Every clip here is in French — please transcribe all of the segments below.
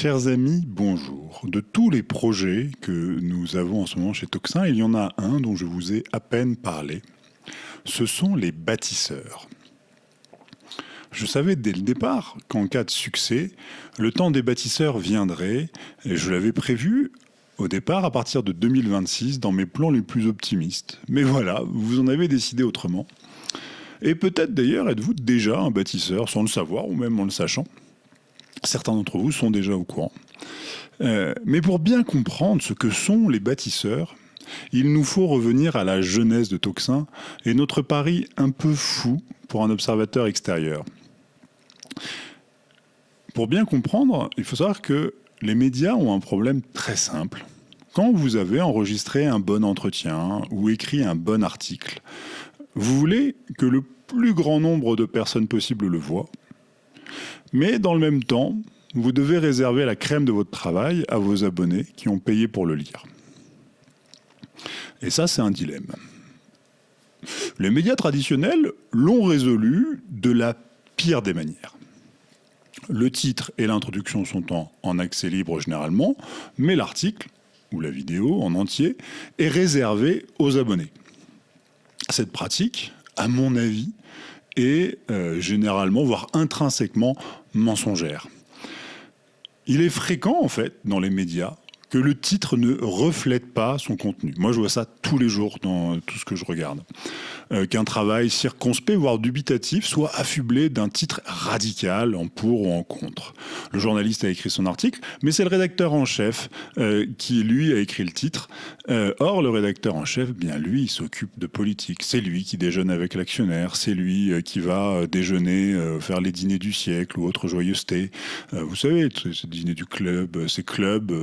Chers amis, bonjour. De tous les projets que nous avons en ce moment chez Toxin, il y en a un dont je vous ai à peine parlé. Ce sont les bâtisseurs. Je savais dès le départ qu'en cas de succès, le temps des bâtisseurs viendrait, et je l'avais prévu au départ à partir de 2026 dans mes plans les plus optimistes. Mais voilà, vous en avez décidé autrement. Et peut-être d'ailleurs êtes-vous déjà un bâtisseur sans le savoir ou même en le sachant. Certains d'entre vous sont déjà au courant. Mais pour bien comprendre ce que sont les bâtisseurs, il nous faut revenir à la jeunesse de Toxin et notre pari un peu fou pour un observateur extérieur. Pour bien comprendre, il faut savoir que les médias ont un problème très simple. Quand vous avez enregistré un bon entretien ou écrit un bon article, vous voulez que le plus grand nombre de personnes possible le voient. Mais dans le même temps, vous devez réserver la crème de votre travail à vos abonnés qui ont payé pour le lire. Et ça, c'est un dilemme. Les médias traditionnels l'ont résolu de la pire des manières. Le titre et l'introduction sont en accès libre généralement, mais l'article, ou la vidéo en entier, est réservé aux abonnés. Cette pratique, à mon avis, est généralement, voire intrinsèquement, mensongère. Il est fréquent, en fait, dans les médias, que le titre ne reflète pas son contenu. Moi, je vois ça tous les jours dans tout ce que je regarde. Qu'un travail circonspect, voire dubitatif, soit affublé d'un titre radical, en pour ou en contre. Le journaliste a écrit son article, mais c'est le rédacteur en chef qui, lui, a écrit le titre. Or, le rédacteur en chef, bien lui, il s'occupe de politique. C'est lui qui déjeune avec l'actionnaire, c'est lui qui va déjeuner, faire les dîners du siècle ou autres joyeusetés. Vous savez, ces dîners du club, ces clubs,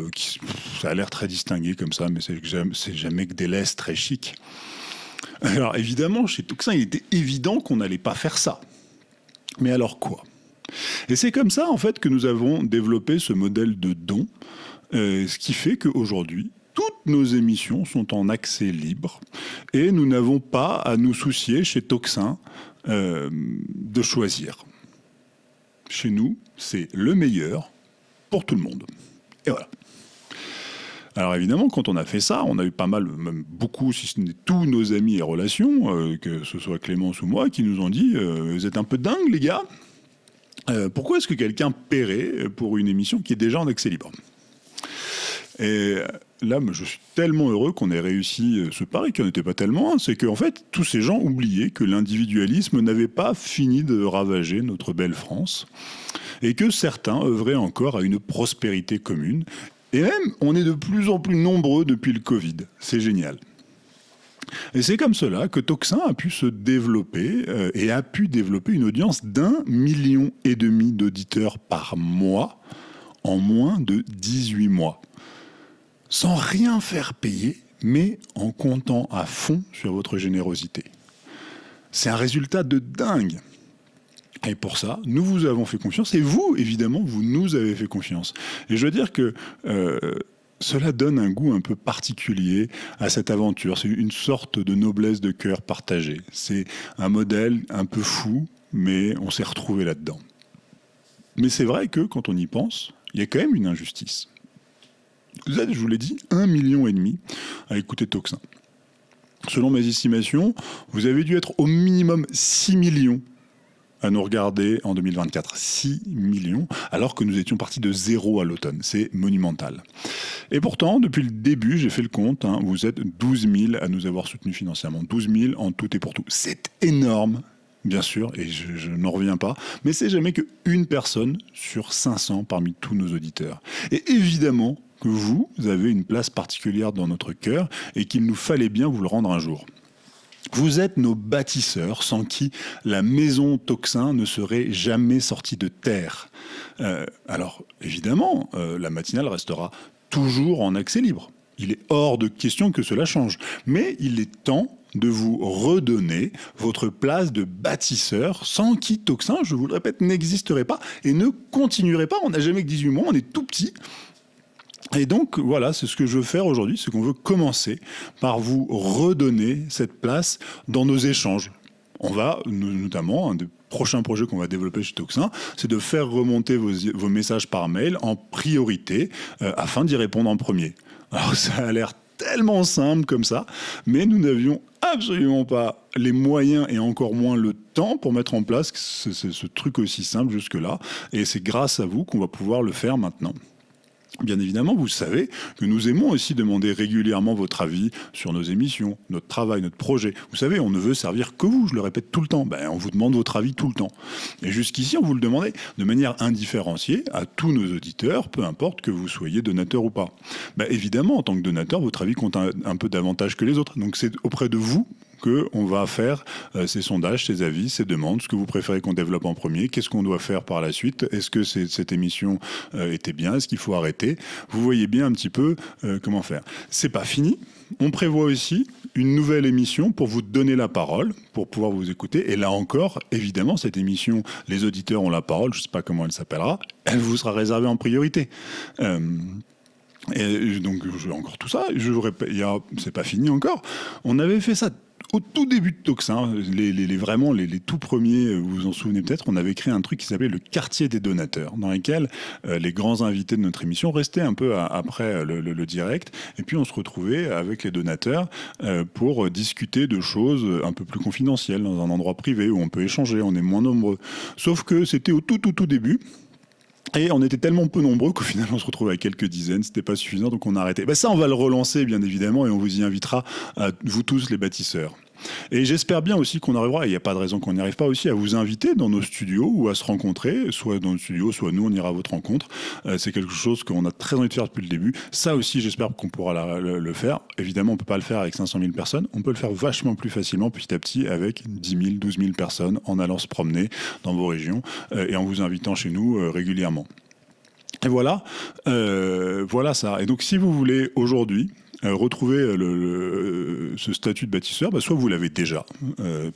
ça a l'air très distingué comme ça, mais c'est jamais que des laisses très chics. Alors évidemment, chez Toxin, il était évident qu'on n'allait pas faire ça. Mais alors quoi ? Et c'est comme ça, en fait, que nous avons développé ce modèle de don, ce qui fait qu'aujourd'hui, toutes nos émissions sont en accès libre et nous n'avons pas à nous soucier chez Toxin de choisir. Chez nous, c'est le meilleur pour tout le monde. Et voilà. Alors évidemment, quand on a fait ça, on a eu pas mal, même beaucoup, si ce n'est tous nos amis et relations, que ce soit Clémence ou moi, qui nous ont dit « Vous êtes un peu dingues les gars, pourquoi est-ce que quelqu'un paierait pour une émission qui est déjà en accès libre ?» Et là, je suis tellement heureux qu'on ait réussi ce pari, qui n'en était pas tellement un, c'est qu'en fait, tous ces gens oubliaient que l'individualisme n'avait pas fini de ravager notre belle France, et que certains œuvraient encore à une prospérité commune. Et même, on est de plus en plus nombreux depuis le Covid. C'est génial. Et c'est comme cela que Toxin a pu se développer et a pu développer une audience d'1,5 million d'auditeurs par mois en moins de 18 mois. Sans rien faire payer, mais en comptant à fond sur votre générosité. C'est un résultat de dingue. Et pour ça, nous vous avons fait confiance. Et vous, évidemment, vous nous avez fait confiance. Et je veux dire que cela donne un goût un peu particulier à cette aventure. C'est une sorte de noblesse de cœur partagée. C'est un modèle un peu fou, mais on s'est retrouvé là-dedans. Mais c'est vrai que, quand on y pense, il y a quand même une injustice. Vous êtes, je vous l'ai dit, 1,5 million à écouter Toxin. Selon mes estimations, vous avez dû être au minimum 6 millions à nous regarder en 2024. 6 millions, alors que nous étions partis de 0 à l'automne. C'est monumental. Et pourtant, depuis le début, j'ai fait le compte, vous êtes 12 000 à nous avoir soutenus financièrement. 12 000 en tout et pour tout. C'est énorme, bien sûr, et je n'en reviens pas, mais c'est jamais qu'une personne sur 500 parmi tous nos auditeurs. Et évidemment que vous avez une place particulière dans notre cœur et qu'il nous fallait bien vous le rendre un jour. Vous êtes nos bâtisseurs sans qui la maison Toxin ne serait jamais sortie de terre. Alors, évidemment, la matinale restera toujours en accès libre. Il est hors de question que cela change. Mais il est temps de vous redonner votre place de bâtisseur sans qui Toxin, je vous le répète, n'existerait pas et ne continuerait pas. On n'a jamais que 18 mois, on est tout petit. Et donc, voilà, c'est ce que je veux faire aujourd'hui, c'est qu'on veut commencer par vous redonner cette place dans nos échanges. On va, notamment, un des prochain projet qu'on va développer chez Toxin, c'est de faire remonter vos messages par mail en priorité afin d'y répondre en premier. Alors ça a l'air tellement simple comme ça, mais nous n'avions absolument pas les moyens et encore moins le temps pour mettre en place ce truc aussi simple jusque-là. Et c'est grâce à vous qu'on va pouvoir le faire maintenant. Bien évidemment, vous savez que nous aimons aussi demander régulièrement votre avis sur nos émissions, notre travail, notre projet. Vous savez, on ne veut servir que vous, je le répète tout le temps. On vous demande votre avis tout le temps. Et jusqu'ici, on vous le demandait de manière indifférenciée à tous nos auditeurs, peu importe que vous soyez donateur ou pas. Évidemment, en tant que donateur, votre avis compte un peu davantage que les autres. Donc c'est auprès de vous qu'on va faire ces sondages, ces avis, ces demandes, ce que vous préférez qu'on développe en premier, qu'est-ce qu'on doit faire par la suite, est-ce que cette émission était bien, est-ce qu'il faut arrêter. Vous voyez bien un petit peu comment faire. C'est pas fini, on prévoit aussi une nouvelle émission pour vous donner la parole, pour pouvoir vous écouter, et là encore, évidemment, cette émission, les auditeurs ont la parole, je ne sais pas comment elle s'appellera, elle vous sera réservée en priorité. Et donc, encore tout ça, je vous répète, c'est pas fini encore, on avait fait ça au tout début de Toxin, vraiment les tout premiers, vous vous en souvenez peut-être, on avait créé un truc qui s'appelait le quartier des donateurs, dans lequel les grands invités de notre émission restaient un peu après le direct, et puis on se retrouvait avec les donateurs pour discuter de choses un peu plus confidentielles, dans un endroit privé où on peut échanger, on est moins nombreux. Sauf que c'était au tout début. Et on était tellement peu nombreux qu'au final on se retrouvait à quelques dizaines, c'était pas suffisant, donc on a arrêté. Ça on va le relancer bien évidemment et on vous y invitera, vous tous les bâtisseurs. Et j'espère bien aussi qu'on arrivera, et il n'y a pas de raison qu'on n'y arrive pas aussi, à vous inviter dans nos studios ou à se rencontrer, soit dans le studio, soit nous on ira à votre rencontre. C'est quelque chose qu'on a très envie de faire depuis le début. Ça aussi j'espère qu'on pourra le faire. Évidemment on ne peut pas le faire avec 500 000 personnes, on peut le faire vachement plus facilement petit à petit avec 10 000, 12 000 personnes en allant se promener dans vos régions et en vous invitant chez nous régulièrement. Et voilà ça. Et donc si vous voulez aujourd'hui retrouver ce statut de bâtisseur, soit vous l'avez déjà.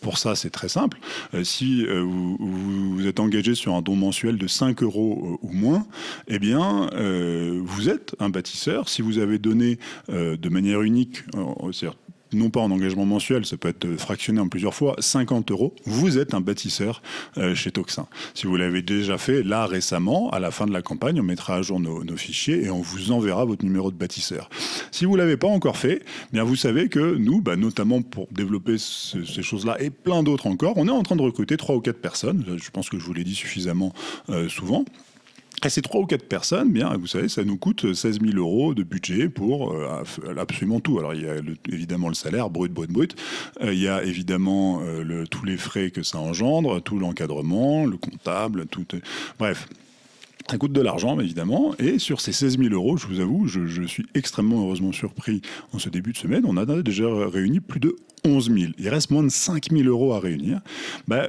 Pour ça, c'est très simple. Si vous êtes engagé sur un don mensuel de 5 € ou moins, eh bien, vous êtes un bâtisseur. Si vous avez donné de manière unique, c'est-à-dire non pas en engagement mensuel, ça peut être fractionné en plusieurs fois, 50 €, vous êtes un bâtisseur chez Toxin. Si vous l'avez déjà fait là récemment, à la fin de la campagne, on mettra à jour nos fichiers et on vous enverra votre numéro de bâtisseur. Si vous ne l'avez pas encore fait, bien vous savez que nous, notamment pour développer ces choses-là et plein d'autres encore, on est en train de recruter 3 ou 4 personnes, je pense que je vous l'ai dit suffisamment souvent. Et ces 3 ou 4 personnes, bien, vous savez, ça nous coûte 16 000 € de budget pour absolument tout. Alors, il y a évidemment le salaire, brut. Il y a évidemment tous les frais que ça engendre, tout l'encadrement, le comptable, tout. Bref. Ça coûte de l'argent, évidemment, et sur ces 16 000 €, je vous avoue, je suis extrêmement heureusement surpris en ce début de semaine. On a déjà réuni plus de 11 000. Il reste moins de 5 000 € à réunir.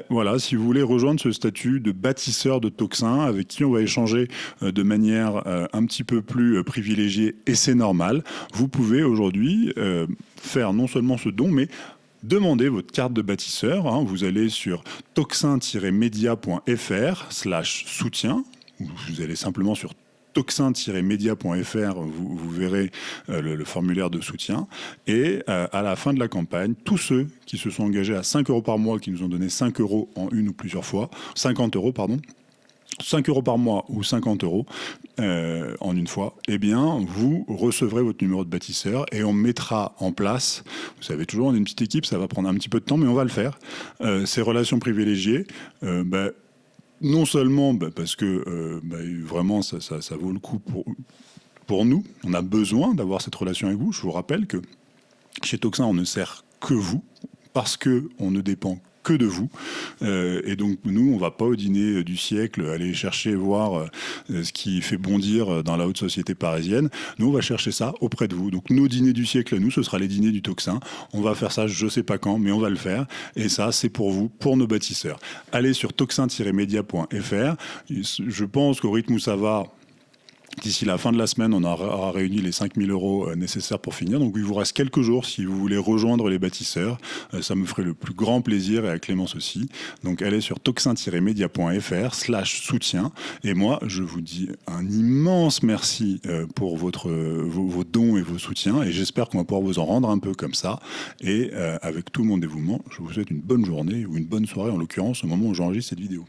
Voilà, si vous voulez rejoindre ce statut de bâtisseur de Toxin, avec qui on va échanger de manière un petit peu plus privilégiée, et c'est normal, vous pouvez aujourd'hui faire non seulement ce don, mais demandez votre carte de bâtisseur. Vous allez sur toxin-media.fr/soutien. Vous allez simplement sur toxin-media.fr, vous verrez le formulaire de soutien. Et à la fin de la campagne, tous ceux qui se sont engagés à 5 € par mois, qui nous ont donné 5 € en une ou plusieurs fois, 50 €, pardon, 5 € par mois ou 50 € en une fois, eh bien, vous recevrez votre numéro de bâtisseur et on mettra en place, vous savez toujours, on est une petite équipe, ça va prendre un petit peu de temps, mais on va le faire, ces relations privilégiées, non seulement parce que vraiment ça vaut le coup pour nous, on a besoin d'avoir cette relation avec vous. Je vous rappelle que chez Toxin, on ne sert que vous, parce qu'on ne dépend que de vous. Et donc, nous, on ne va pas au dîner du siècle aller chercher, voir ce qui fait bondir dans la haute société parisienne. Nous, on va chercher ça auprès de vous. Donc, nos dîners du siècle à nous, ce sera les dîners du Toxin. On va faire ça, je ne sais pas quand, mais on va le faire. Et ça, c'est pour vous, pour nos bâtisseurs. Allez sur toxin-media.fr. Je pense qu'au rythme où ça va, D'ici la fin de la semaine, on aura réuni les 5 000 € nécessaires pour finir. Donc il vous reste quelques jours si vous voulez rejoindre les bâtisseurs. Ça me ferait le plus grand plaisir et à Clémence aussi. Donc allez sur toxin-media.fr/soutien. Et moi, je vous dis un immense merci pour vos dons et vos soutiens. Et j'espère qu'on va pouvoir vous en rendre un peu comme ça. Et avec tout mon dévouement, je vous souhaite une bonne journée ou une bonne soirée, en l'occurrence, au moment où j'enregistre cette vidéo.